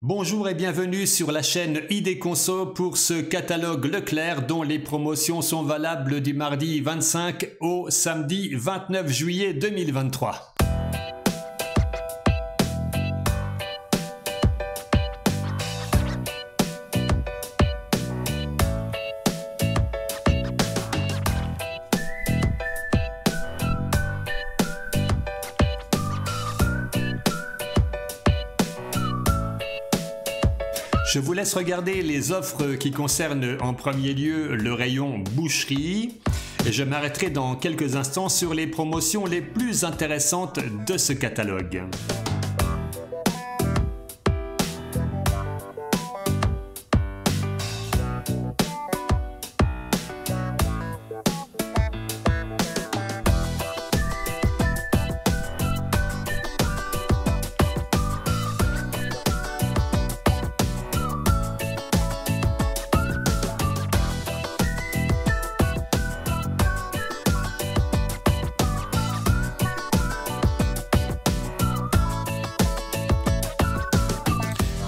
Bonjour et bienvenue sur la chaîne ID Conso pour ce catalogue Leclerc dont les promotions sont valables du mardi 25 au samedi 29 juillet 2023. Je vous laisse regarder les offres qui concernent en premier lieu le rayon boucherie et je m'arrêterai dans quelques instants sur les promotions les plus intéressantes de ce catalogue.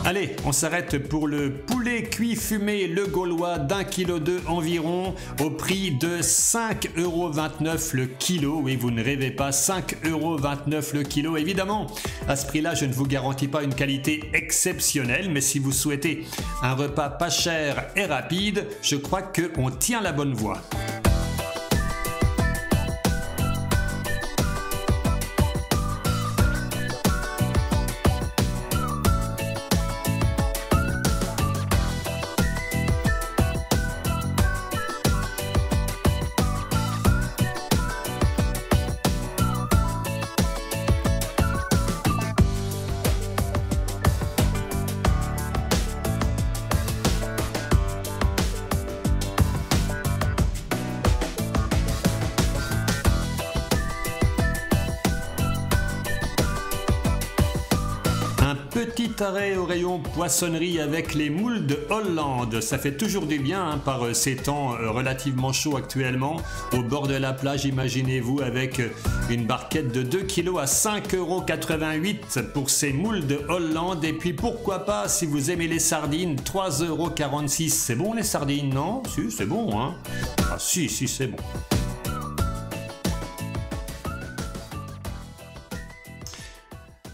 Allez, on s'arrête pour le poulet cuit fumé le gaulois d'1,2 kg environ au prix de 5,29 € le kilo. Oui, vous ne rêvez pas, 5,29 € le kilo. Évidemment, à ce prix-là, je ne vous garantis pas une qualité exceptionnelle, mais si vous souhaitez un repas pas cher et rapide, je crois qu'on tient la bonne voie. Petit arrêt au rayon poissonnerie avec les moules de Hollande. Ça fait toujours du bien par ces temps relativement chauds actuellement. Au bord de la plage, imaginez-vous avec une barquette de 2 kg à 5,88 € pour ces moules de Hollande. Et puis pourquoi pas, si vous aimez les sardines, 3,46 €. C'est bon les sardines, non? Si, c'est bon, hein? Ah si, c'est bon.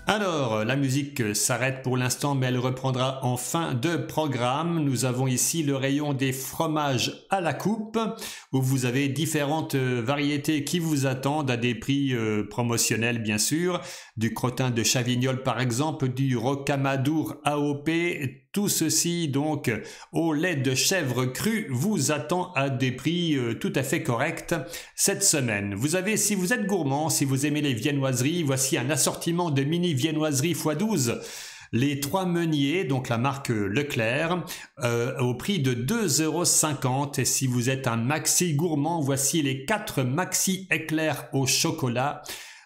Alors, la musique s'arrête pour l'instant, mais elle reprendra en fin de programme. Nous avons ici le rayon des fromages à la coupe, où vous avez différentes variétés qui vous attendent à des prix promotionnels, bien sûr. Du crottin de Chavignol, par exemple, du rocamadour AOP. Tout ceci, donc, au lait de chèvre cru, vous attend à des prix tout à fait corrects cette semaine. Vous avez, si vous êtes gourmand, si vous aimez les viennoiseries, voici un assortiment de mini viennoiseries x12. Les 3 meuniers, donc la marque Leclerc, au prix de 2,50 €. Et si vous êtes un maxi gourmand, voici les 4 maxi éclairs au chocolat.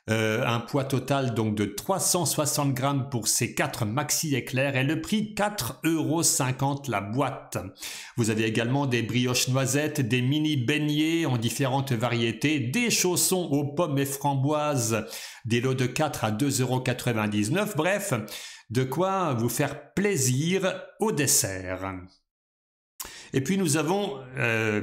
Un poids total donc de 360 grammes pour ces 4 maxi éclairs et le prix 4,50 € la boîte. Vous avez également des brioches noisettes, des mini beignets en différentes variétés, des chaussons aux pommes et framboises, des lots de 4 à 2,99 €. Bref, de quoi vous faire plaisir au dessert. Et puis nous avons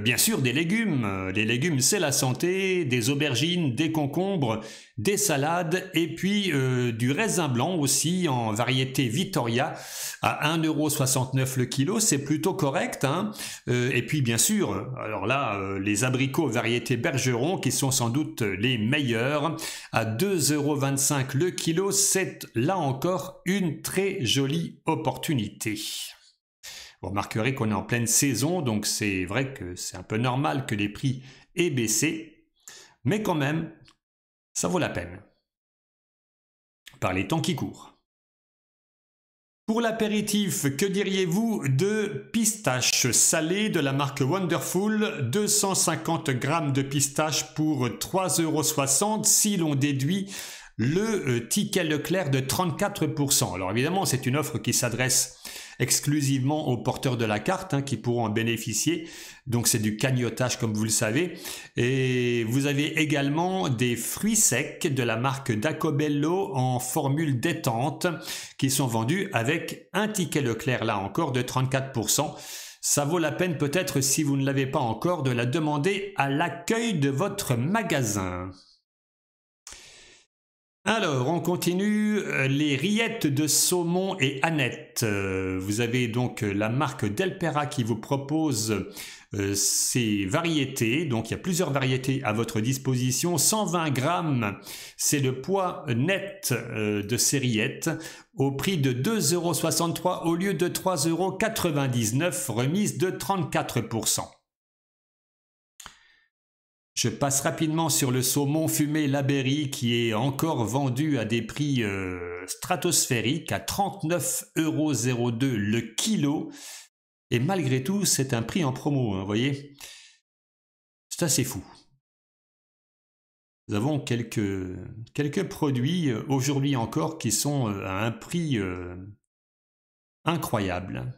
bien sûr des légumes. Les légumes, c'est la santé, des aubergines, des concombres, des salades et puis du raisin blanc aussi en variété Vittoria à 1,69 € le kilo. C'est plutôt correct, hein. Et puis bien sûr, alors là, les abricots variété Bergeron qui sont sans doute les meilleurs à 2,25 € le kilo. C'est là encore une très jolie opportunité. Vous remarquerez qu'on est en pleine saison, donc c'est vrai que c'est un peu normal que les prix aient baissé, mais quand même, ça vaut la peine, par les temps qui courent. Pour l'apéritif, que diriez-vous de pistaches salées de la marque Wonderful, 250 grammes de pistaches pour 3,60 € si l'on déduit le ticket Leclerc de 34%. Alors évidemment, c'est une offre qui s'adresse exclusivement aux porteurs de la carte qui pourront en bénéficier. Donc c'est du cagnotage comme vous le savez. Et vous avez également des fruits secs de la marque Dacobello en formule détente qui sont vendus avec un ticket Leclerc là encore de 34%. Ça vaut la peine peut-être, si vous ne l'avez pas encore, de la demander à l'accueil de votre magasin. Alors, on continue, les rillettes de saumon et anettes. Vous avez donc la marque Delpera qui vous propose ces variétés. Donc, il y a plusieurs variétés à votre disposition. 120 grammes, c'est le poids net de ces rillettes au prix de 2,63 € au lieu de 3,99 €, remise de 34%. Je passe rapidement sur le saumon fumé Labéry qui est encore vendu à des prix stratosphériques à 39,02 € le kilo. Et malgré tout, c'est un prix en promo, vous voyez. C'est assez fou. Nous avons quelques produits aujourd'hui encore qui sont à un prix incroyable.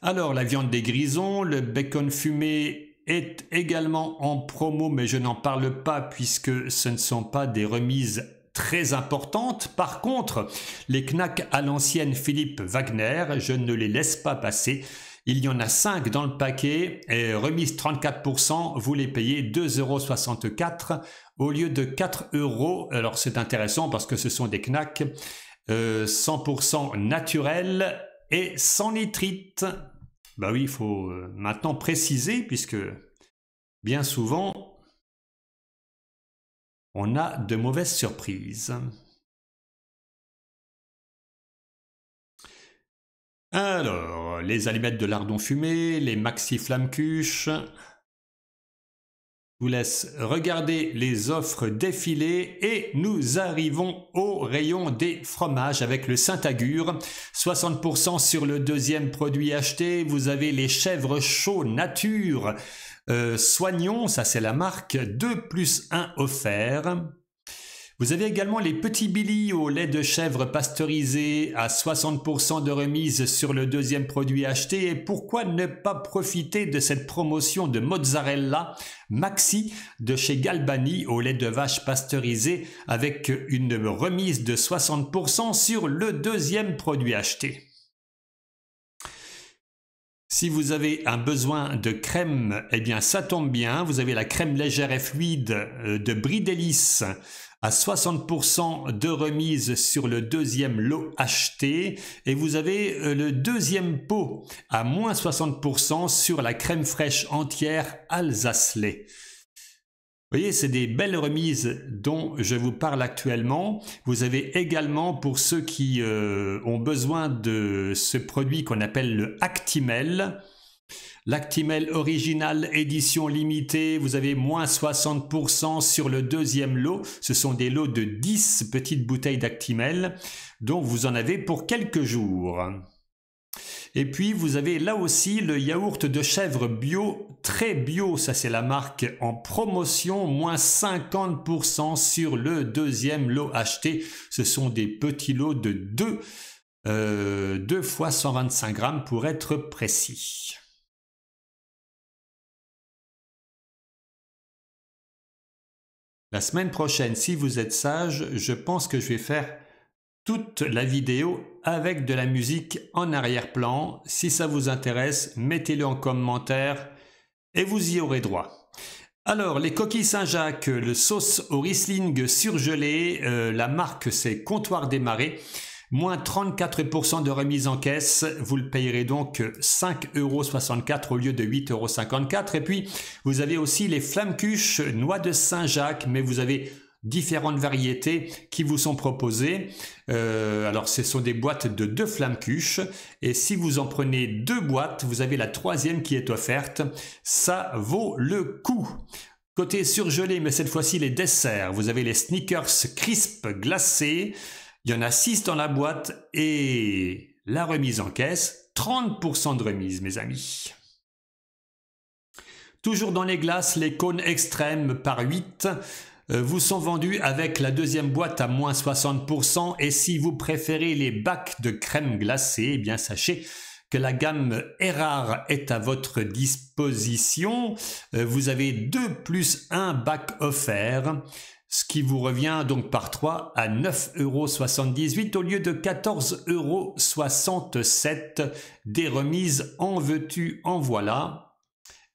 Alors, la viande des grisons, le bacon fumé est également en promo, mais je n'en parle pas puisque ce ne sont pas des remises très importantes. Par contre, les knacks à l'ancienne Philippe Wagner, je ne les laisse pas passer. Il y en a 5 dans le paquet et remise 34%, vous les payez 2,64 € au lieu de 4 €. Alors c'est intéressant parce que ce sont des knacks 100% naturels et sans nitrite. Bah oui, il faut maintenant préciser puisque bien souvent on a de mauvaises surprises. Alors, les allumettes de lardon fumé, les maxi flamme-cuche. Je vous laisse regarder les offres défiler et nous arrivons au rayon des fromages avec le Saint-Agur. 60% sur le deuxième produit acheté. Vous avez les chèvres chauds nature Soignon, ça c'est la marque, 2 + 1 offert. Vous avez également les petits Billy au lait de chèvre pasteurisé à 60% de remise sur le deuxième produit acheté. Et pourquoi ne pas profiter de cette promotion de mozzarella maxi de chez Galbani au lait de vache pasteurisé avec une remise de 60% sur le deuxième produit acheté. Si vous avez un besoin de crème, eh bien ça tombe bien. Vous avez la crème légère et fluide de Brie Délice à 60% de remise sur le deuxième lot acheté et vous avez le deuxième pot à moins 60% sur la crème fraîche entière Alsace-lait. Vous voyez, c'est des belles remises dont je vous parle actuellement. Vous avez également, pour ceux qui ont besoin de ce produit qu'on appelle le Actimel, l'Actimel Original édition limitée, vous avez moins 60% sur le deuxième lot. Ce sont des lots de 10 petites bouteilles d'Actimel, dont vous en avez pour quelques jours. Et puis vous avez là aussi le yaourt de chèvre bio, très bio, ça c'est la marque en promotion, moins 50% sur le deuxième lot acheté. Ce sont des petits lots de 2 fois 125 grammes pour être précis. La semaine prochaine, si vous êtes sage, je pense que je vais faire toute la vidéo avec de la musique en arrière-plan. Si ça vous intéresse, mettez-le en commentaire et vous y aurez droit. Alors, les coquilles Saint-Jacques, le sauce au Riesling surgelé, la marque c'est Comptoir des Marais. Moins 34% de remise en caisse, vous le payerez donc 5,64 € au lieu de 8,54 €. Et puis, vous avez aussi les flamme-cuches noix de Saint-Jacques, mais vous avez différentes variétés qui vous sont proposées. Alors, ce sont des boîtes de 2 flamme-cuches. Et si vous en prenez 2 boîtes, vous avez la 3e qui est offerte. Ça vaut le coup. Côté surgelé, mais cette fois-ci les desserts, vous avez les Snickers Crisp glacés. Il y en a 6 dans la boîte et la remise en caisse, 30% de remise, mes amis. Toujours dans les glaces, les cônes extrêmes par 8. vous sont vendus avec la deuxième boîte à moins 60%. Et si vous préférez les bacs de crème glacée, eh bien sachez que la gamme Erard est à votre disposition. Vous avez 2 plus 1 bac offert, ce qui vous revient donc par 3 à 9,78 € au lieu de 14,67 €. Des remises en veux-tu, en voilà.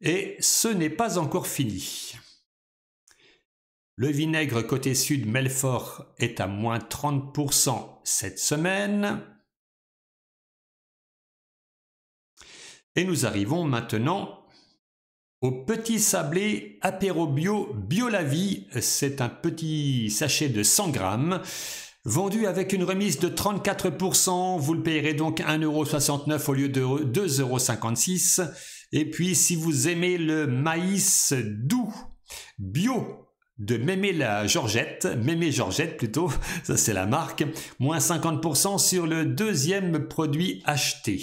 Et ce n'est pas encore fini. Le vinaigre côté sud Melfort est à moins 30% cette semaine. Et nous arrivons maintenant au petit sablé apéro bio Bio-la-Vie. C'est un petit sachet de 100 grammes vendu avec une remise de 34%. Vous le payerez donc 1,69 € au lieu de 2,56 €. Et puis si vous aimez le maïs doux bio de Mémé Georgette plutôt, ça c'est la marque, moins 50% sur le deuxième produit acheté.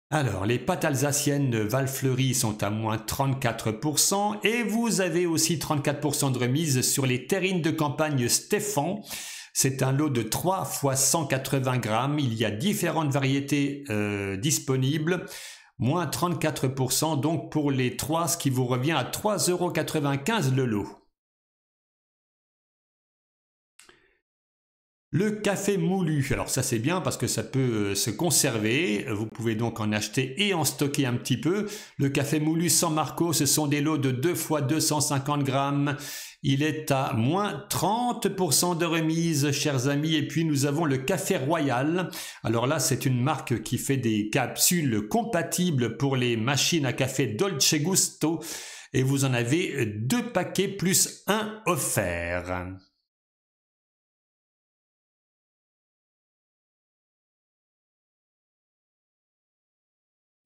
Alors, les pâtes alsaciennes de Valfleury sont à moins 34% et vous avez aussi 34% de remise sur les terrines de campagne Stéphane. C'est un lot de 3 x 180 grammes. Il y a différentes variétés disponibles. Moins 34% donc pour les 3, ce qui vous revient à 3,95 € le lot. Le café moulu, alors ça c'est bien parce que ça peut se conserver, vous pouvez donc en acheter et en stocker un petit peu. Le café moulu San Marco, ce sont des lots de 2 x 250 grammes. Il est à moins 30% de remise, chers amis. Et puis nous avons le café royal. Alors là, c'est une marque qui fait des capsules compatibles pour les machines à café Dolce Gusto. Et vous en avez 2 paquets plus 1 offert.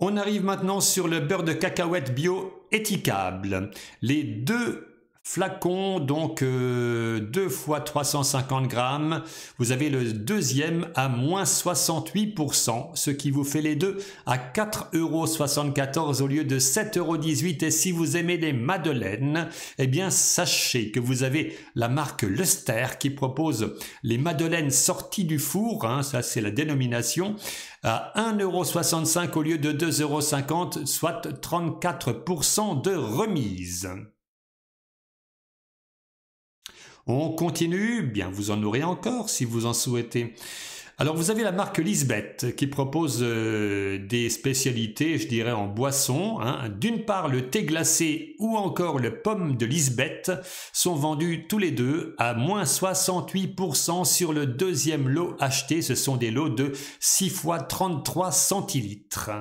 On arrive maintenant sur le beurre de cacahuète bio étiquable. Les 2 flacons, donc 2 x 350 grammes. Vous avez le deuxième à moins 68%, ce qui vous fait les deux à 4,74 € au lieu de 7,18 €. Et si vous aimez les madeleines, eh bien sachez que vous avez la marque Luster qui propose les madeleines sorties du four, hein, ça c'est la dénomination, à 1,65 € au lieu de 2,50 €, soit 34% de remise. On continue, bien vous en aurez encore si vous en souhaitez. Alors vous avez la marque Lisbeth qui propose des spécialités, je dirais en boisson. Hein. D'une part, le thé glacé ou encore le pomme de Lisbeth sont vendus tous les deux à moins 68% sur le deuxième lot acheté. Ce sont des lots de 6 x 33 centilitres.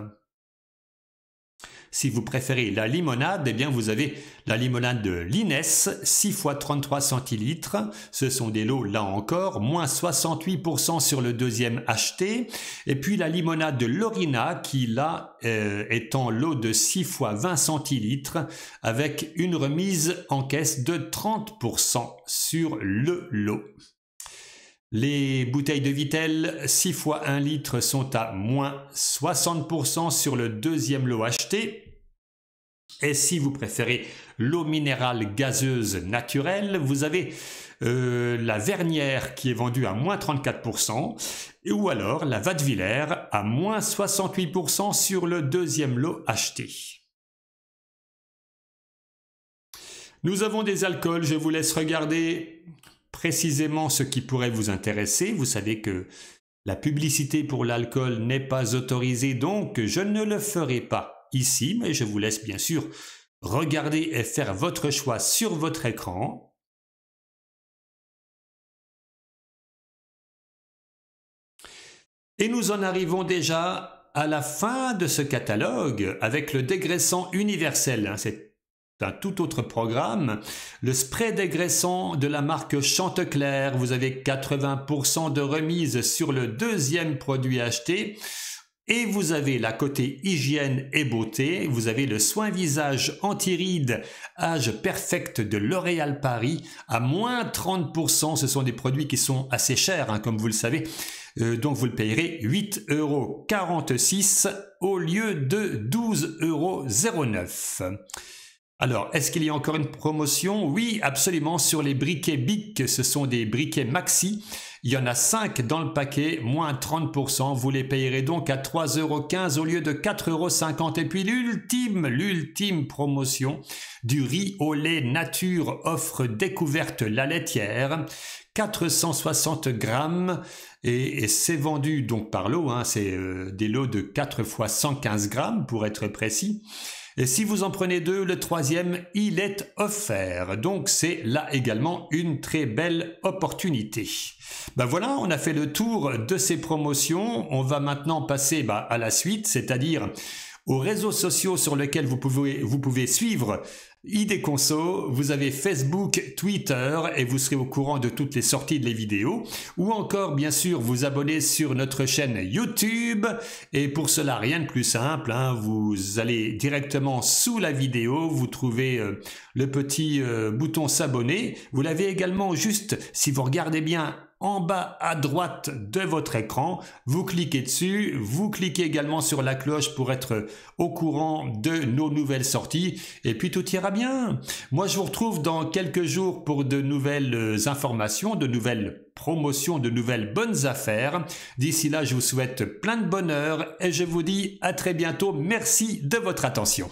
Si vous préférez la limonade, eh bien vous avez la limonade de l'Inès, 6 x 33 centilitres. Ce sont des lots, là encore, moins 68% sur le deuxième acheté. Et puis la limonade de Lorina, qui là est en lot de 6 x 20 centilitres, avec une remise en caisse de 30% sur le lot. Les bouteilles de Vittel 6 x 1 litre sont à moins 60% sur le deuxième lot acheté. Et si vous préférez l'eau minérale gazeuse naturelle, vous avez la Vernière qui est vendue à moins 34%, ou alors la Wattwiller à moins 68% sur le deuxième lot acheté. Nous avons des alcools, je vous laisse regarder précisément ce qui pourrait vous intéresser. Vous savez que la publicité pour l'alcool n'est pas autorisée, donc je ne le ferai pas ici, mais je vous laisse bien sûr regarder et faire votre choix sur votre écran. Et nous en arrivons déjà à la fin de ce catalogue avec le dégraissant universel. C'est un tout autre programme. Le spray dégraissant de la marque Chantecler, vous avez 80% de remise sur le deuxième produit acheté. Et vous avez la côté hygiène et beauté, vous avez le soin visage anti-rides âge perfect de L'Oréal Paris à moins 30%. Ce sont des produits qui sont assez chers, hein, comme vous le savez. Donc vous le payerez 8,46 € au lieu de 12,09 €. Alors, est-ce qu'il y a encore une promotion? Oui, absolument, sur les briquets BIC, ce sont des briquets Maxi. Il y en a 5 dans le paquet, moins 30%. Vous les payerez donc à 3,15 € au lieu de 4,50 €. Et puis l'ultime promotion du riz au lait nature offre découverte la laitière. 460 grammes et c'est vendu donc par lot, hein, c'est des lots de 4 fois 115 grammes pour être précis. Et si vous en prenez 2, le troisième, il est offert. Donc c'est là également une très belle opportunité. Ben voilà, on a fait le tour de ces promotions. On va maintenant passer à la suite, c'est-à-dire aux réseaux sociaux sur lesquels vous pouvez suivre ID Conso. Vous avez Facebook, Twitter et vous serez au courant de toutes les sorties de les vidéos. Ou encore, bien sûr, vous abonner sur notre chaîne YouTube. Et pour cela, rien de plus simple, hein, vous allez directement sous la vidéo, vous trouvez le petit bouton s'abonner. Vous l'avez également juste, si vous regardez bien, en bas à droite de votre écran, vous cliquez dessus, vous cliquez également sur la cloche pour être au courant de nos nouvelles sorties et puis tout ira bien. Moi je vous retrouve dans quelques jours pour de nouvelles informations, de nouvelles promotions, de nouvelles bonnes affaires. D'ici là, je vous souhaite plein de bonheur et je vous dis à très bientôt. Merci de votre attention.